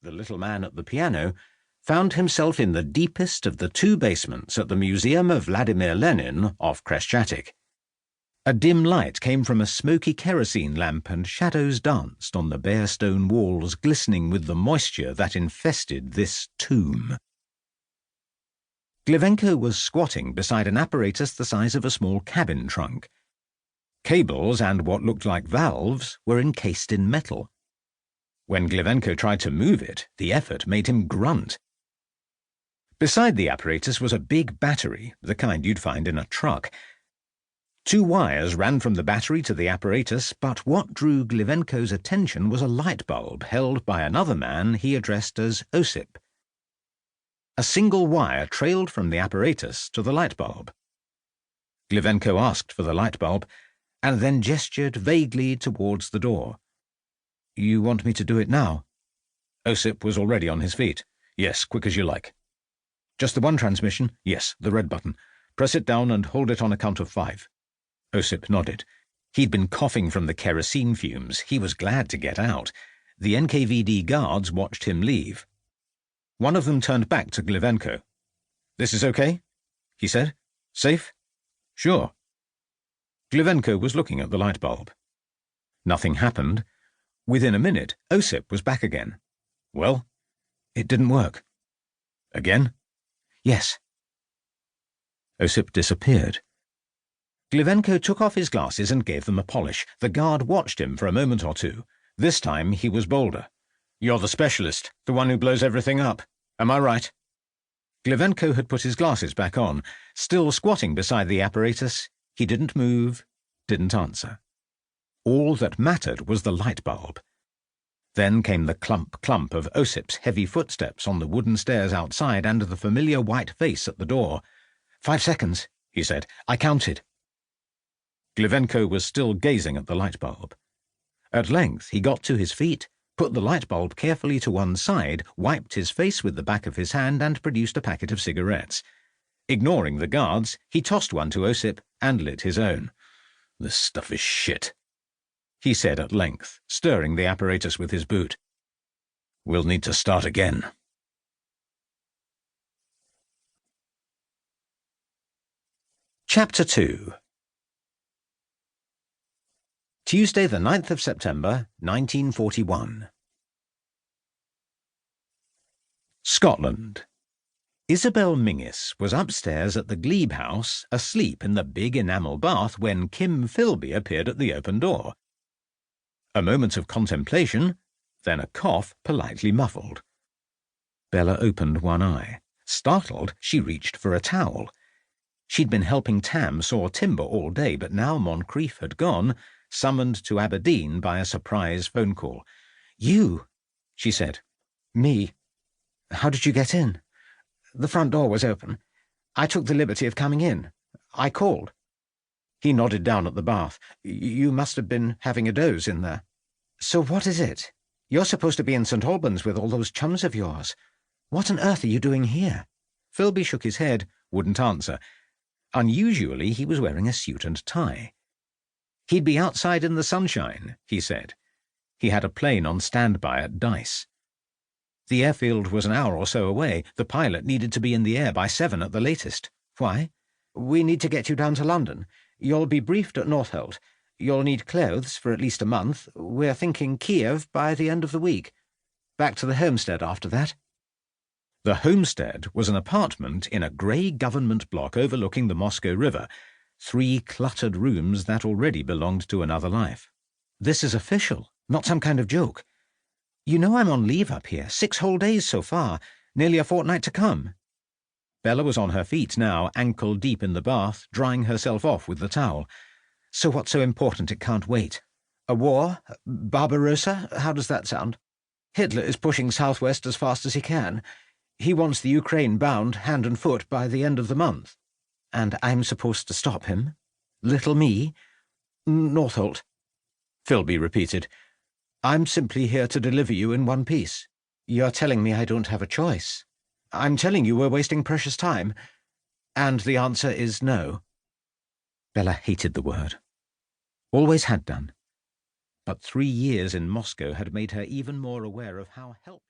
the little man at the piano, found himself in the deepest of the two basements at the Museum of Vladimir Lenin off Khreshchatyk. A dim light came from a smoky kerosene lamp, and shadows danced on the bare stone walls, glistening with the moisture that infested this tomb. Glivenko was squatting beside an apparatus the size of a small cabin trunk. Cables and what looked like valves were encased in metal. When Glivenko tried to move it, the effort made him grunt. Beside the apparatus was a big battery, the kind you'd find in a truck. 2 wires ran from the battery to the apparatus, but what drew Glivenko's attention was a light bulb held by another man he addressed as Osip. A single wire trailed from the apparatus to the light bulb. Glivenko asked for the light bulb, and then gestured vaguely towards the door. "You want me to do it now?" Osip was already on his feet. "Yes, quick as you like." "Just the one transmission?" "Yes, the red button. Press it down and hold it on a count of 5. Osip nodded. He'd been coughing from the kerosene fumes. He was glad to get out. The NKVD guards watched him leave. One of them turned back to Glivenko. "This is okay?" he said. "Safe?" "Sure." Glivenko was looking at the light bulb. Nothing happened. Within a minute, Osip was back again. "Well?" "It didn't work." "Again?" "Yes." Osip disappeared. Glivenko took off his glasses and gave them a polish. The guard watched him for a moment or two. This time he was bolder. "You're the specialist, the one who blows everything up. Am I right?" Glivenko had put his glasses back on. Still squatting beside the apparatus, he didn't move, didn't answer. All that mattered was the light bulb. Then came the clump of Osip's heavy footsteps on the wooden stairs outside and the familiar white face at the door. 5 seconds, he said. "I counted." Glivenko was still gazing at the light bulb. At length he got to his feet, put the light bulb carefully to one side, wiped his face with the back of his hand, and produced a packet of cigarettes. Ignoring the guards, he tossed one to Osip and lit his own. "This stuff is shit," he said at length, stirring the apparatus with his boot. "We'll need to start again." Chapter 2. Tuesday, the 9th of September, 1941. Scotland. Isabel Mingis was upstairs at the Glebe house, asleep in the big enamel bath, when Kim Philby appeared at the open door. A moment of contemplation, then a cough politely muffled. Bella opened one eye. Startled, she reached for a towel. She'd been helping Tam saw timber all day, but now Moncrief had gone, summoned to Aberdeen by a surprise phone call. "You," she said. "Me. How did you get in?" "The front door was open. I took the liberty of coming in. I called." He nodded down at the bath. "You must have been having a doze in there." "So what is it? You're supposed to be in St. Albans with all those chums of yours. What on earth are you doing here?" Philby shook his head, wouldn't answer. Unusually, he was wearing a suit and tie. He'd be outside in the sunshine, he said. He had a plane on standby at Dice. The airfield was an hour or so away. The pilot needed to be in the air by 7 at the latest. "Why?" "We need to get you down to London. You'll be briefed at Northolt. You'll need clothes for at least a month. We're thinking Kyiv by the end of the week. Back to the homestead after that." The homestead was an apartment in a grey government block overlooking the Moscow River, 3 cluttered rooms that already belonged to another life. "This is official, not some kind of joke. You know I'm on leave up here, 6 whole days so far, nearly a fortnight to come." Bella was on her feet now, ankle deep in the bath, drying herself off with the towel. "So what's so important it can't wait? A war? Barbarossa? How does that sound? Hitler is pushing southwest as fast as he can. He wants the Ukraine bound hand and foot by the end of the month. And I'm supposed to stop him? Little me? Northolt," Philby repeated. "I'm simply here to deliver you in one piece. You're telling me I don't have a choice. I'm telling you we're wasting precious time. And the answer is no." Bella hated the word. Always had done. But 3 years in Moscow had made her even more aware of how helpless